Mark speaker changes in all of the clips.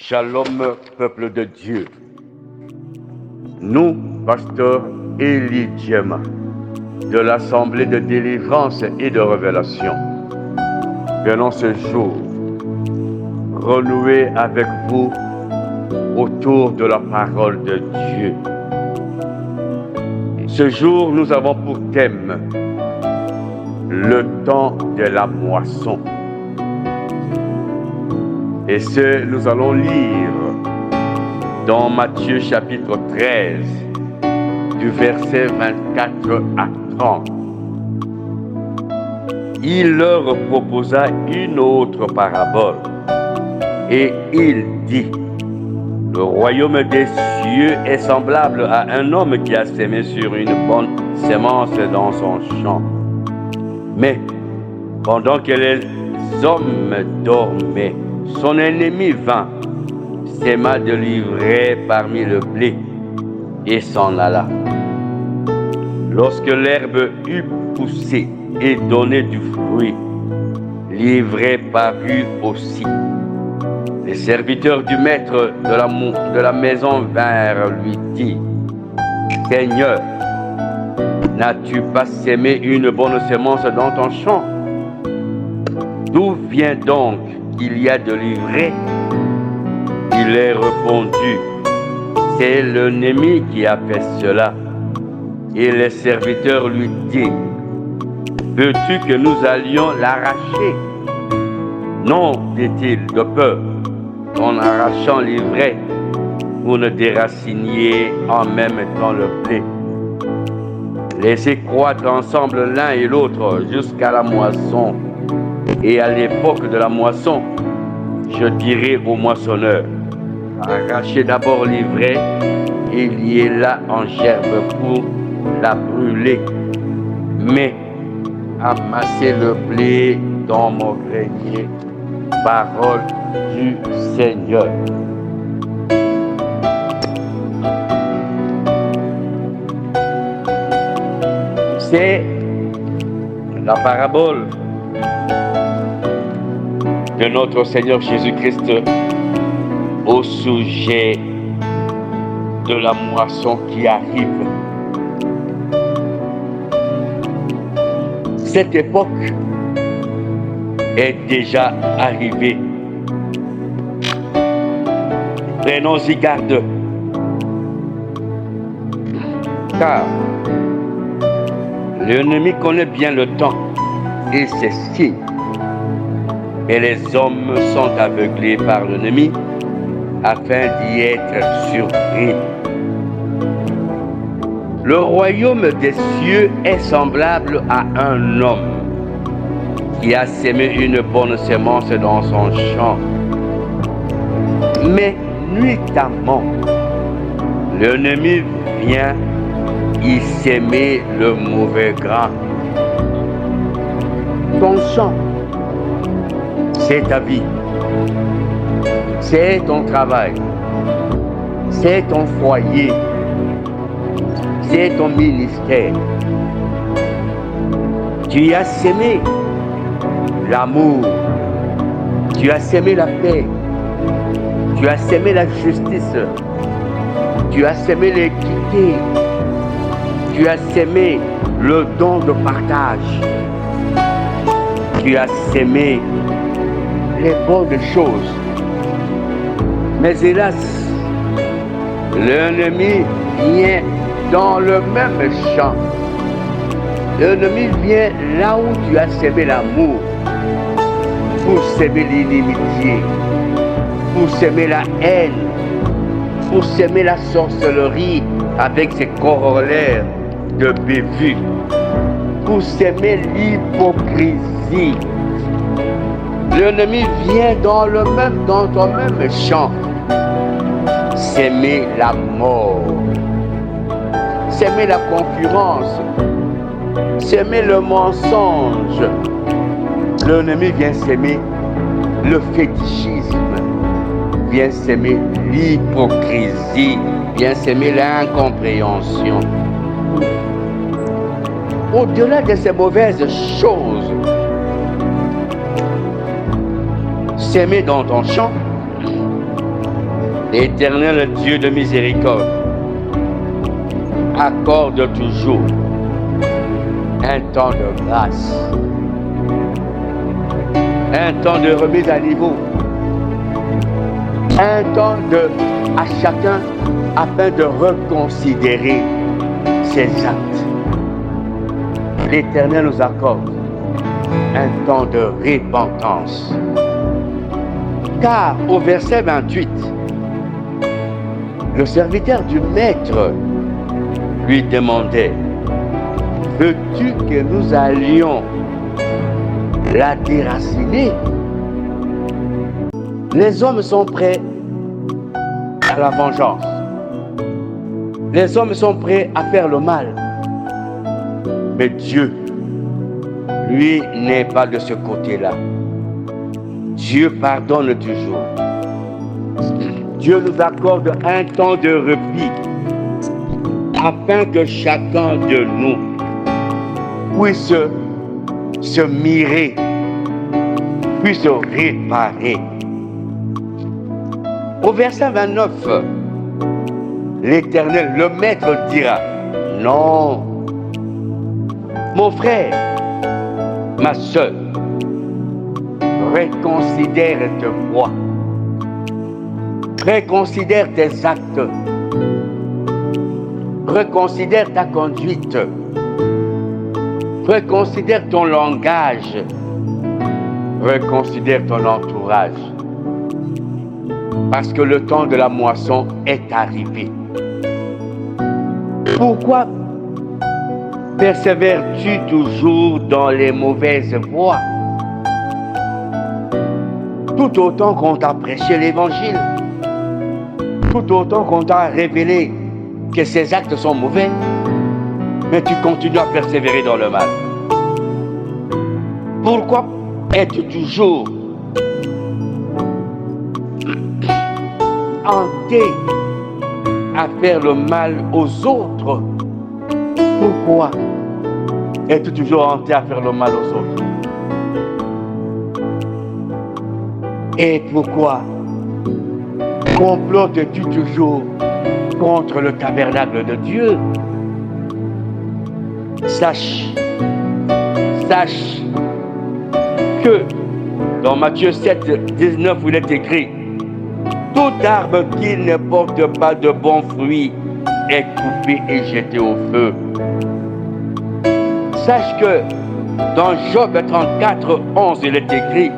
Speaker 1: Shalom, peuple de Dieu. Nous, pasteur Élie Djema, de l'Assemblée de délivrance et de révélation, venons ce jour renouer avec vous autour de la parole de Dieu. Ce jour, nous avons pour thème le temps de la moisson. Et nous allons lire dans Matthieu chapitre 13, du verset 24 à 30. Il leur proposa une autre parabole et il dit: le royaume des cieux est semblable à un homme qui a sémé sur une bonne sémence dans son champ. Mais pendant que les hommes dormaient, son ennemi vint, sema de l'ivraie parmi le blé et s'en alla. Lorsque l'herbe eut poussé et donné du fruit, l'ivraie parut aussi. Les serviteurs du maître de la maison vinrent lui dire: Seigneur, n'as-tu pas sémé une bonne semence dans ton champ? D'où vient donc qu'il y a de l'ivraie? Il leur répondit: c'est l'ennemi qui a fait cela. Et les serviteurs lui dirent: veux-tu que nous allions l'arracher? Non, dit-il, de peur qu'en arrachant l'ivraie, vous ne déraciniez en même temps le blé. Laissez croître ensemble l'un et l'autre jusqu'à la moisson. Et à l'époque de la moisson, je dirai au moissonneur: arrachez d'abord l'ivraie et liez-la en gerbe pour la brûler. Mais amassez le blé dans mon grenier. Parole du Seigneur. C'est la parabole de notre Seigneur Jésus-Christ au sujet de la moisson qui arrive. Cette époque est déjà arrivée. Prenons-y garde, car l'ennemi connaît bien le temps et ses signes. Et les hommes sont aveuglés par l'ennemi afin d'y être surpris. Le royaume des cieux est semblable à un homme qui a sémé une bonne semence dans son champ. Mais nuitamment, l'ennemi vient y sémer le mauvais grain. Ton champ, c'est ta vie, c'est ton travail, c'est ton foyer, c'est ton ministère. Tu y as sémé l'amour, tu as sémé la paix, tu as sémé la justice, tu as sémé l'équité, tu as sémé le don de partage, tu as sémé les bonnes choses. Mais hélas, l'ennemi vient dans le même champ. L'ennemi vient là où tu as sémé l'amour, pour s'aimer l'inimitié, pour s'aimer la haine, pour s'aimer la sorcellerie avec ses corollaires de bévues, pour s'aimer l'hypocrisie. L'ennemi vient dans ton même champ, s'aimer la mort, s'aimer la concurrence, s'aimer le mensonge. L'ennemi vient s'aimer le fétichisme, vient s'aimer l'hypocrisie, vient s'aimer l'incompréhension. Au-delà de ces mauvaises choses, s'aimer dans ton champ, L'Éternel Dieu de miséricorde accorde toujours un temps de grâce, un temps de remise à niveau, un temps à chacun afin de reconsidérer ses actes. L'Éternel nous accorde un temps de repentance. Car au verset 28, le serviteur du maître lui demandait: veux-tu que nous allions la déraciner? Les hommes sont prêts à la vengeance. Les hommes sont prêts à faire le mal. Mais Dieu, lui, n'est pas de ce côté-là. Dieu pardonne toujours. Dieu nous accorde un temps de répit afin que chacun de nous puisse se mirer, puisse se réparer. Au verset 29, l'Éternel, le Maître, dira: non, mon frère, ma soeur, reconsidère tes voies, reconsidère tes actes, reconsidère ta conduite, reconsidère ton langage, reconsidère ton entourage. Parce que le temps de la moisson est arrivé. Pourquoi persévères-tu toujours dans les mauvaises voies? Tout autant qu'on t'a prêché l'évangile, tout autant qu'on t'a révélé que ces actes sont mauvais, mais tu continues à persévérer dans le mal. Pourquoi es-tu toujours hanté à faire le mal aux autres? Pourquoi es-tu toujours hanté à faire le mal aux autres? Et pourquoi complotes-tu toujours contre le tabernacle de Dieu? Sache que dans Matthieu 7, 19, où il est écrit: tout arbre qui ne porte pas de bons fruits est coupé et jeté au feu. Sache que dans Job 34, 11, il est écrit: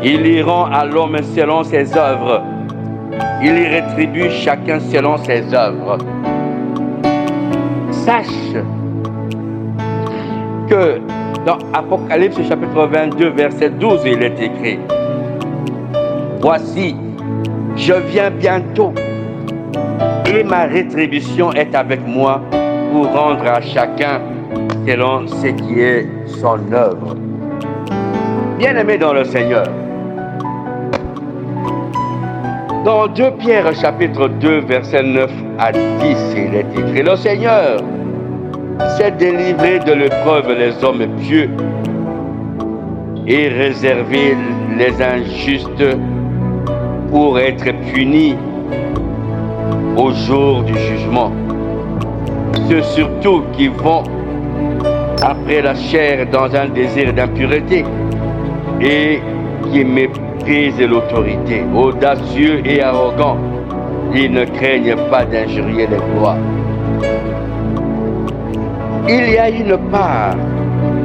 Speaker 1: il y rend à l'homme selon ses œuvres. Il y rétribue chacun selon ses œuvres. Sache que dans Apocalypse chapitre 22, verset 12, il est écrit: voici, je viens bientôt, et ma rétribution est avec moi pour rendre à chacun selon ce qui est son œuvre. Bien-aimés dans le Seigneur, dans 2 Pierre chapitre 2, verset 9 à 10, il est écrit: le Seigneur s'est délivré de l'épreuve les hommes pieux et réservé les injustes pour être punis au jour du jugement. Ceux surtout qui vont après la chair dans un désir d'impureté et qui méprisent l'autorité, audacieux et arrogants, ils ne craignent pas d'injurier les lois. Il y a une part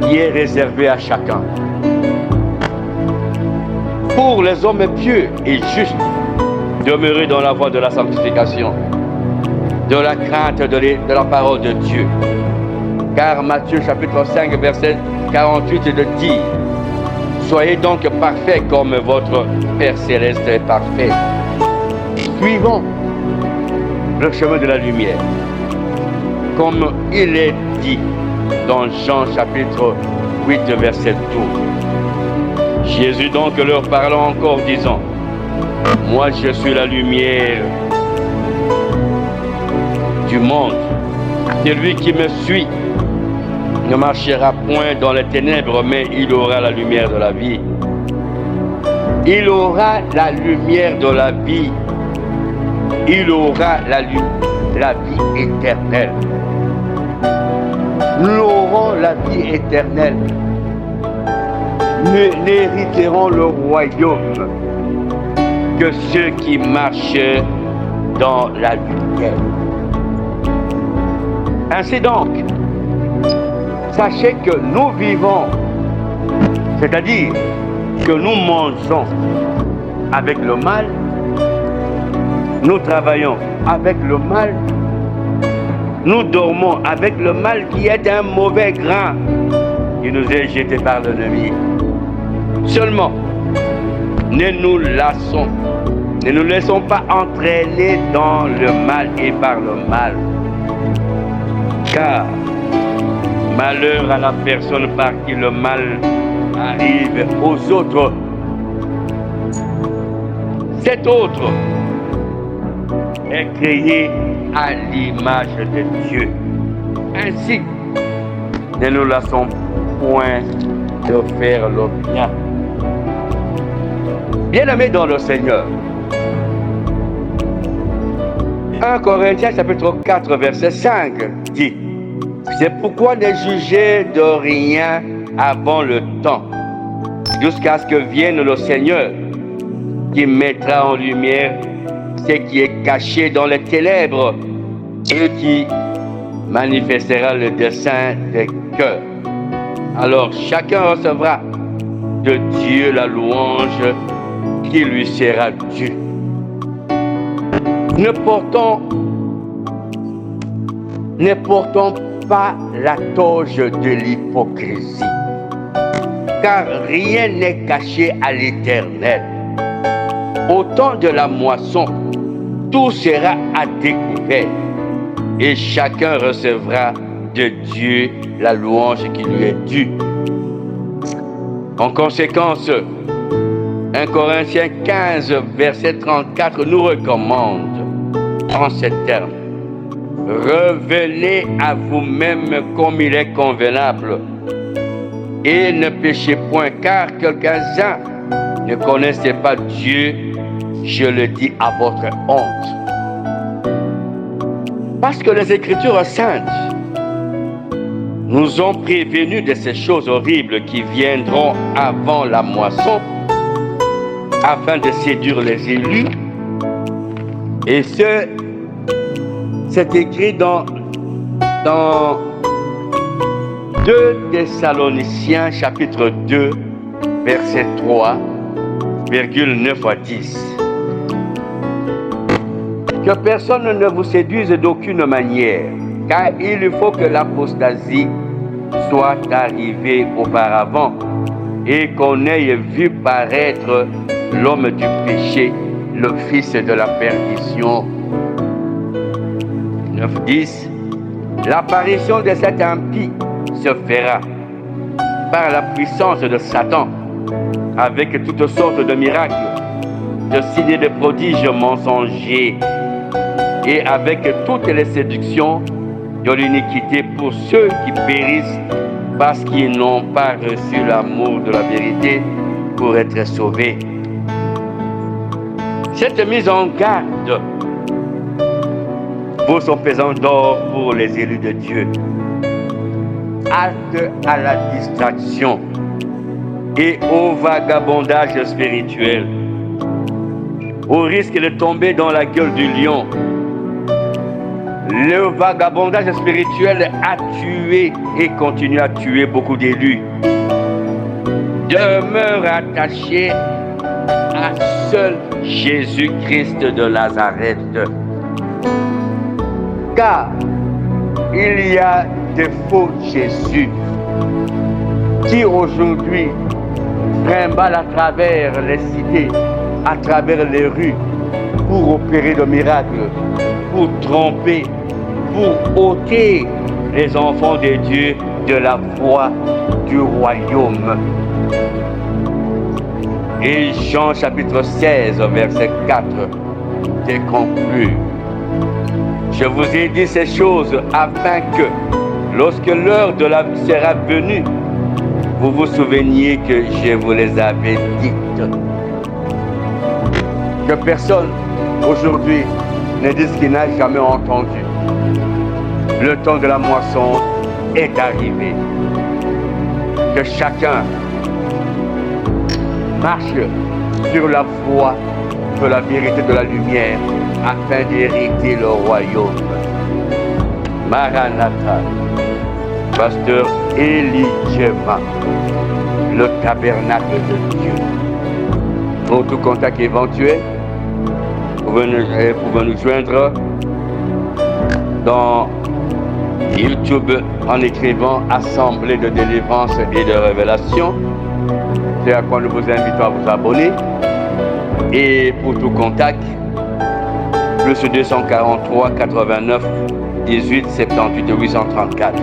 Speaker 1: qui est réservée à chacun. Pour les hommes pieux et justes, demeurer dans la voie de la sanctification, de la crainte de la parole de Dieu. Car Matthieu chapitre 5, verset 48 dit: soyez donc parfaits comme votre Père céleste est parfait. Suivons le chemin de la lumière, comme il est dit dans Jean chapitre 8, verset 12. Jésus donc leur parlant encore, disant: moi je suis la lumière du monde. Celui qui me suit ne marchera point dans les ténèbres, mais il aura la lumière de la vie. Il aura la lumière de la vie il aura la vie éternelle. Nous aurons la vie éternelle. Nous n'hériterons le royaume que ceux qui marchent dans la lumière. Ainsi donc, sachez que nous vivons, c'est-à-dire que nous mangeons avec le mal, nous travaillons avec le mal, nous dormons avec le mal qui est un mauvais grain qui nous est jeté par l'ennemi. Seulement, ne nous laissons pas entraîner dans le mal et par le mal. Car malheur à la personne par qui le mal arrive aux autres. Cet autre est créé à l'image de Dieu. Ainsi, ne nous laissons point de faire le bien. Bien-aimés dans le Seigneur, 1 Corinthiens chapitre 4 verset 5 dit: c'est pourquoi ne jugez de rien avant le temps, jusqu'à ce que vienne le Seigneur, qui mettra en lumière ce qui est caché dans les ténèbres et qui manifestera le dessein des cœurs. Alors chacun recevra de Dieu la louange qui lui sera due. Ne portons pas la toge de l'hypocrisie, car rien n'est caché à l'Éternel. Au temps de la moisson, tout sera à découvert, et chacun recevra de Dieu la louange qui lui est due. En conséquence, 1 Corinthiens 15, verset 34 nous recommande en ces termes: revenez à vous-même comme il est convenable, et ne péchez point, car quelques-uns ne connaissaient pas Dieu, je le dis à votre honte. Parce que les Écritures saintes nous ont prévenus de ces choses horribles qui viendront avant la moisson, afin de séduire les élus. Et c'est écrit dans 2 Thessaloniciens chapitre 2 verset 3, 9 à 10. Que personne ne vous séduise d'aucune manière, car il faut que l'apostasie soit arrivée auparavant et qu'on ait vu paraître l'homme du péché, le fils de la perdition. 9-10. L'apparition de cet impie se fera par la puissance de Satan, avec toutes sortes de miracles, de signes et de prodiges mensongers, et avec toutes les séductions de l'iniquité pour ceux qui périssent parce qu'ils n'ont pas reçu l'amour de la vérité pour être sauvés. Cette mise en garde vaut son pesant d'or pour les élus de Dieu. Halte à la distraction et au vagabondage spirituel, au risque de tomber dans la gueule du lion. Le vagabondage spirituel a tué et continue à tuer beaucoup d'élus. Demeure attaché à seul Jésus-Christ de Nazareth. Car il y a des faux Jésus qui aujourd'hui trimballent à travers les cités, à travers les rues, pour opérer de miracles, pour tromper, pour ôter les enfants de Dieu de la voie du royaume. Et Jean chapitre 16, verset 4, conclut: je vous ai dit ces choses afin que, lorsque l'heure de la vie sera venue, vous vous souveniez que je vous les avais dites. Que personne aujourd'hui ne dit qu'il n'a jamais entendu. Le temps de la moisson est arrivé. Que chacun marche sur la voie de la vérité de la lumière afin d'hériter le royaume. Maranatha, Pasteur Élie Djema, le tabernacle de Dieu. Pour tout contact éventuel, vous pouvez nous joindre dans YouTube en écrivant Assemblée de délivrance et de révélation. C'est à quoi nous vous invitons à vous abonner. Et pour tout contact, plus 243 89 18 78 834.